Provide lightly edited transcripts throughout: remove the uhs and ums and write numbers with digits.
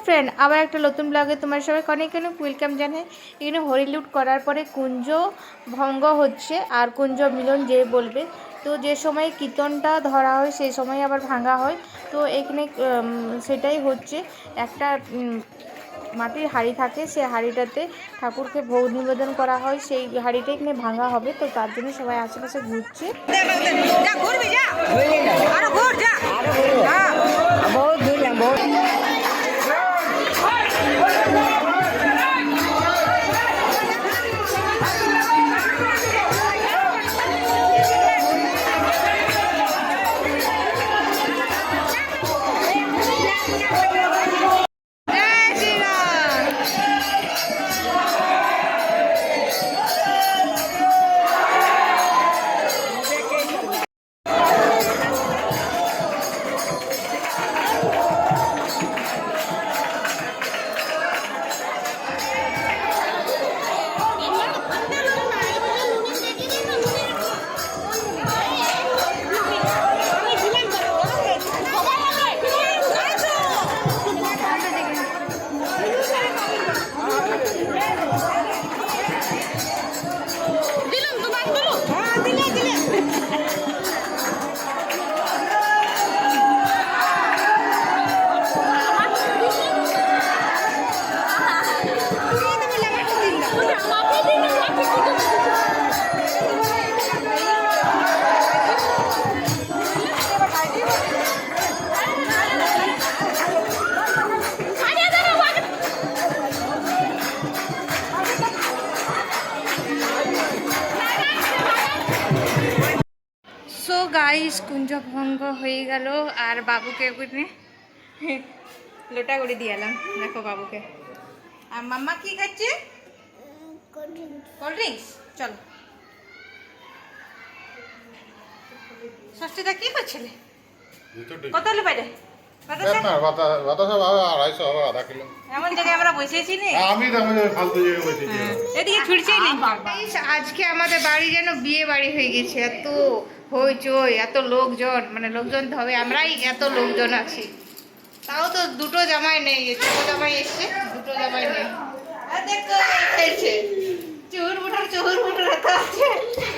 Friend, আবার একটা নতুন ব্লগে তোমার সবাইকে অনেক অনেক ওয়েলকাম জানাই। এখানে হরিলুট করার পরে কুঞ্জ ভঙ্গ হচ্ছে আর কুঞ্জ মিলন যে বলবে। তো যে সময় কীর্তনটা ধরা হয় সেই সময় আবার ভাঙা হয়। তো এখানে সেটাই হচ্ছে। একটা মাটির হাঁড়ি থাকে, সেই হাঁড়িটাতে ঠাকুরকে ভোগ নিবেদন করা হয়, সেই হাঁড়িটা এখানে ভাঙা হবে। তো তার জন্য সবাই আশেপাশে ঘুরছে। সো গাইস, কুঞ্জ ভঙ্গ হয়ে গেল আর বাবুকে লোটা করে দিয়ে এলাম। দেখো বাবুকে। আর মাম্মা কি খাচ্ছে? Cold drinks. চলো ষষ্ঠীদা কি করছিলে? কত হলো বাইরে? এমন জায়গায় আমরা বসেছি না, এদিকে ছুটছেই নেই। আজকে আমাদের বাড়ি যেন বিয়ে বাড়ি হয়ে গেছে। এত হইচই, এত লোকজন, মানে লোকজন তো হবে, আমরাই এত লোকজন আছি। তাও তো দুটো জামাই নেই, ছোট জামাই এসছে, দুটো জামাই নেই। চুহুর বুটুর এত আছে।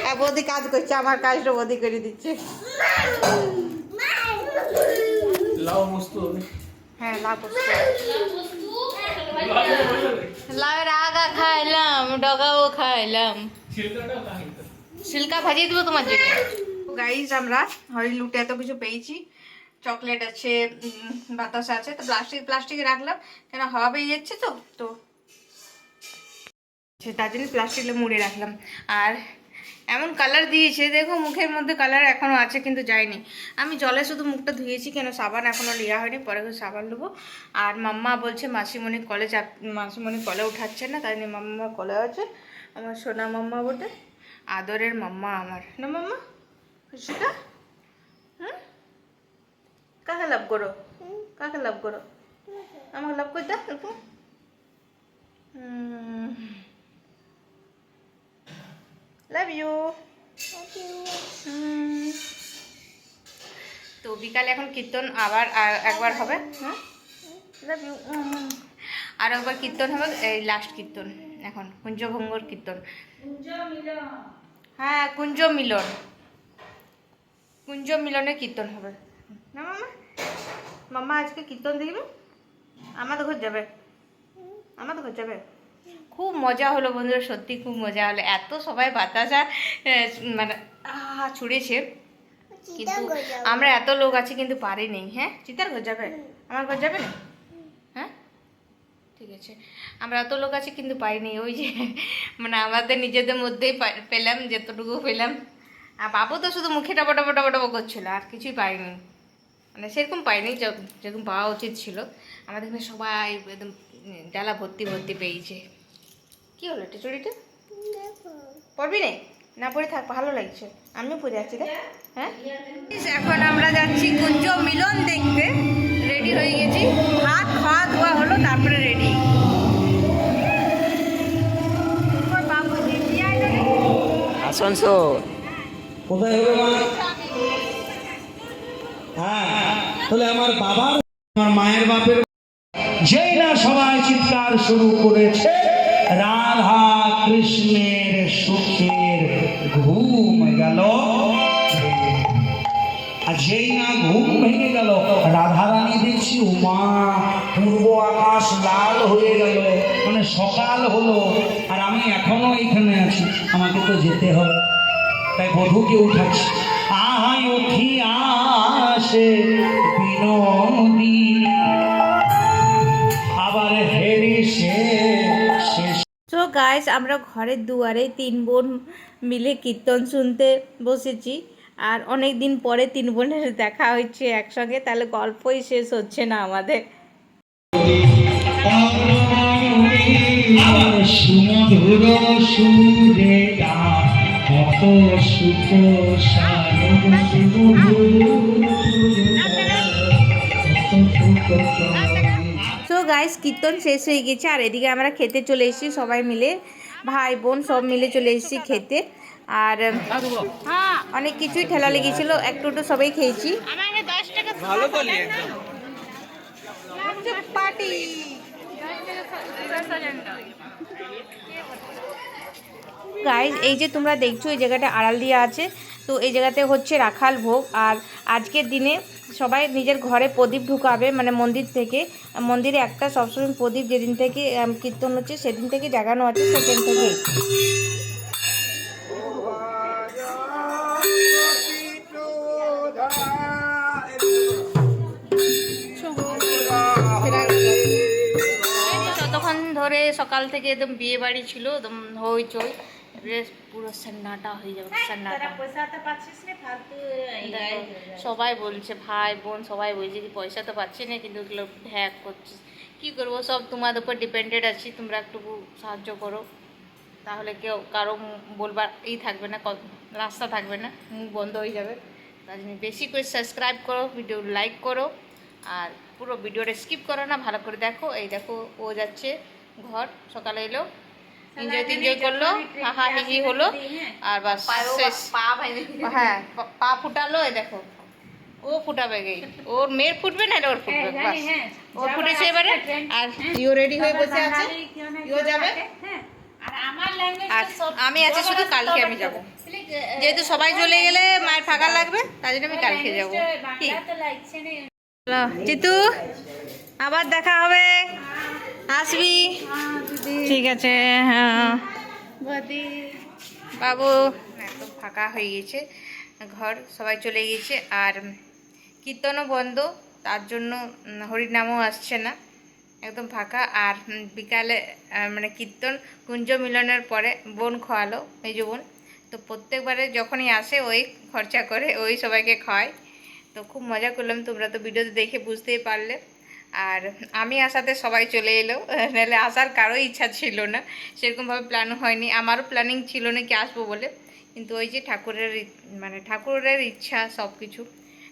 আর বৌদি কাজ করছে, আমার কাজটা বৌদি করে দিচ্ছে। হ্যাঁ, লাউয়ের আগা খাইলাম, ডগাও খাইলাম, সিল্কা ভাজিয়ে দেবো তোমার জন্য। গাইজ, আমরা হরিলুটে এত কিছু পেয়েছি। চকলেট আছে, বাতাসা আছে, তো প্লাস্টিকে রাখলাম, কেন হাওয়া পেয়ে যাচ্ছে তো তার জন্য প্লাস্টিকে মুড়ে রাখলাম। আর এমন কালার দিয়েছে, দেখো মুখের মধ্যে কালার এখনো আছে কিন্তু যায়নি। আমি জলে শুধু মুখটা ধুয়েছি, কেন সাবান এখনো নেওয়া হয়নি, পরে সাবান নেবো। আর মাম্মা বলছে মাসিমণি কলে উঠাচ্ছে না, তাই নিয়ে মাম্মা কলে আছে। আমার সোনা মাম্মা বটে, আদরের মাম্মা আমার, না মাম্মা? সেটা কাকে লাভ করো? কাকে লাভ করো? আমাকে লাভ করে দাও এরকম। Love you. তো বিকালে এখন কীর্তন আবার একবার হবে। হ্যাঁ, লাভ ইউ। আর একবার কীর্তন হবে, এই লাস্ট কীর্তন এখন কুঞ্জভঙ্গর কীর্তন। হ্যাঁ, কুঞ্জ মিলনের কীর্তন হবে না মামা? মাম্মা আজকে কীর্তন দেখবে, আমাদের ঘর যাবে। খুব মজা হলো বন্ধুরা, সত্যি খুব মজা হলো। এত সবাই বাতাসা মানে ছুড়েছে, কিন্তু আমরা এত লোক আছি কিন্তু পারিনি। হ্যাঁ, চিতার ঘর যাবে, আমার ঘর যাবে না? হ্যাঁ, ঠিক আছে। আমরা এত লোক আছি কিন্তু পাইনি, ওই যে মানে আমাদের নিজেদের মধ্যেই পেলাম যেতটুকু পেলাম। আর বাবু তো শুধু মুখে টপা করছিল, আর কিছুই পাইনি, মানে সেরকম পাইনি যেরকম পাওয়া উচিত ছিল। আমাদের এখানে সবাই একদম ডালা ভর্তি পেয়েছে। কি হলো এটা? চুড়িটা পরবি না পরে থাক, ভালো লাগছে। আমিও পরে আছি রে। হ্যাঁ, এখন আমরা যাচ্ছি কুঞ্জ মিলন দেখতে। রেডি হয়ে গেছি, হাত খাওয়া ধোয়া হলো, তারপরে রেডি। আসানসোল কোথায় হবে মা? হ্যাঁ, তাহলে আমার বাবার, আমার মায়ের বাপের। জয় আবিষ্কার শুরু করেছে, রাধা কৃষ্ণের সুখের ঘুম গেল। আর যেই না ঘুম ভেঙে গেল, রাধারানী দেখছি উমা, পূর্ব আকাশ লাল হয়ে গেল, মানে সকাল হলো, আর আমি এখনো এখানে আছি, আমাকে তো যেতে হবে। তাই বধূকে উঠাচ্ছি, আহাই উঠি আসে বিনোদিনী, আবার হেরি সে শেষ। তো গাইস, আমরা ঘরের দুয়ারে 3 বোন মিলে কীর্তন শুনতে বসেছি। আর অনেক দিন পরে 3 বোনের দেখা হচ্ছে একসঙ্গে, তাহলে গল্পই শেষ হচ্ছে না আমাদের। আবার সুমধুর সুরে গান, কত সুখ তো গাইস, কীর্তন শেষ হয়ে গেছে আর এদিকে আমরা খেতে চলে এসেছি সবাই মিলে, ভাই বোন সব মিলে চলে এসেছি খেতে। আর অনেক কিছুই ঠেলা লেগেছিল, একটু সবাই খেয়েছি। গাইস, এই যে তোমরা দেখছো এই জায়গাটা আড়াল দিয়ে আছে, তো এই জায়গাতে হচ্ছে রাখাল ভোগ। আর আজকের দিনে সবাই নিজের ঘরে প্রদীপ ঢুকাবে, মানে মন্দির থেকে। মন্দিরে একটা সবসময় প্রদীপ যেদিন থেকে কীর্তন হচ্ছে সেদিন থেকে জাগানো আছে, সেদিন থেকে। ততক্ষণ ধরে সকাল থেকে একদম বিয়ে বাড়ি ছিল, একদম হইচই, পুরো সন্নাটা হয়ে যাবে, সন্নাটা। সবাই বলছে, ভাই বোন সবাই বলছে কি পয়সা তো পাচ্ছি না, কিন্তু এগুলো হ্যাক করছিস, কী করবো, সব তোমাদের উপর ডিপেন্ডেড আছি। তোমরা একটু সাহায্য করো, তাহলে কেউ কারো বলবার থাকবে না, রাস্তা থাকবে না, মুখ বন্ধ হয়ে যাবে। তার জন্য বেশি করে সাবস্ক্রাইব করো, ভিডিও লাইক করো, আর পুরো ভিডিওটা স্কিপ করো না, ভালো করে দেখো। এই দেখো, ও যাচ্ছে ঘর, সকালে এলো, এনজয় করলো, হাহা হিহি হলো, আর বাস শেষ। হ্যাঁ, পা ফুটালো, এই দেখো ও ফুটাবে গেই, ওর মেয়ের ফুটবে না, ওর ফুটবে, বাস ওর ফুটেছে এবারে। আর ইও রেডি হয়ে বসে আছে, ইও যাবে। আর আমি আছি শুধু, কালকে আমি যাব, যেহেতু সবাই চলে গেলে মায়ের ফাঁকা লাগবে, তাই জন্য আমি কালকে যাবো। জিতু, আবার দেখা হবে, আসবি? ঠিক আছে, হ্যাঁ বাবু। একদম ফাঁকা হয়ে গেছে ঘর, সবাই চলে গেছে, আর কীর্তনও বন্ধ, তার জন্য হরিনামও আসছে না, একদম ফাঁকা। আর বিকালে মানে কীর্তন কুঞ্জ মিলনের পরে বোন খাওয়ালো, মেজো বোন। তো প্রত্যেকবারে যখনই আসে ওই খরচা করে, ওই সবাইকে খাওয়ায়। তো খুব মজা করলাম, তোমরা তো ভিডিওতে দেখে বুঝতেই পারলে। আর আমি আসাতে সবাই চলে এলো, নাহলে আসার কারোই ইচ্ছা ছিল না, সেরকমভাবে প্ল্যান হয়নি, আমারও প্ল্যানিং ছিল না কি আসবো বলে, কিন্তু ওই যে ঠাকুরের ইচ্ছা সব কিছু।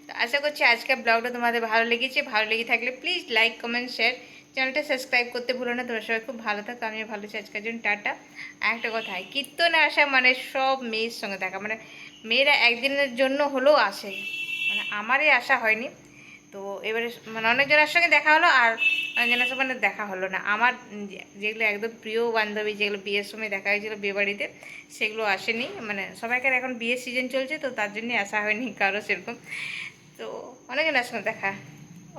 তো আশা করছি আজকের ব্লগটা তোমাদের ভালো লেগেছে, ভালো লেগে থাকলে প্লিজ লাইক কমেন্ট শেয়ার, চ্যানেলটা সাবস্ক্রাইব করতে ভুলো না। তোমরা সবাই খুব ভালো থাকো, আমিও ভালো আছি। আজকের জন্য টাটা। আর একটা কথা, কীর্তনে আসা মানে সব মেয়ের সঙ্গে দেখা, মানে মেয়েরা একদিনের জন্য হলেও আসে, মানে আমারই আসা হয়নি। তো এবারে মানে অনেকজনের সঙ্গে দেখা হলো, আর অনেকজনের সঙ্গে মানে দেখা হলো না। আমার যেগুলো একদম প্রিয় বান্ধবী, যেগুলো বিয়ের সময় দেখা হয়েছিল বিয়ে বাড়িতে, সেগুলো আসেনি, মানে সবাইকার এখন বিয়ের সিজন চলছে, তো তার জন্যই আসা হয়নি কারো সেরকম। তো অনেকজনের সঙ্গে দেখা।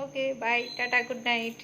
ওকে, বাই, টাটা, গুড নাইট।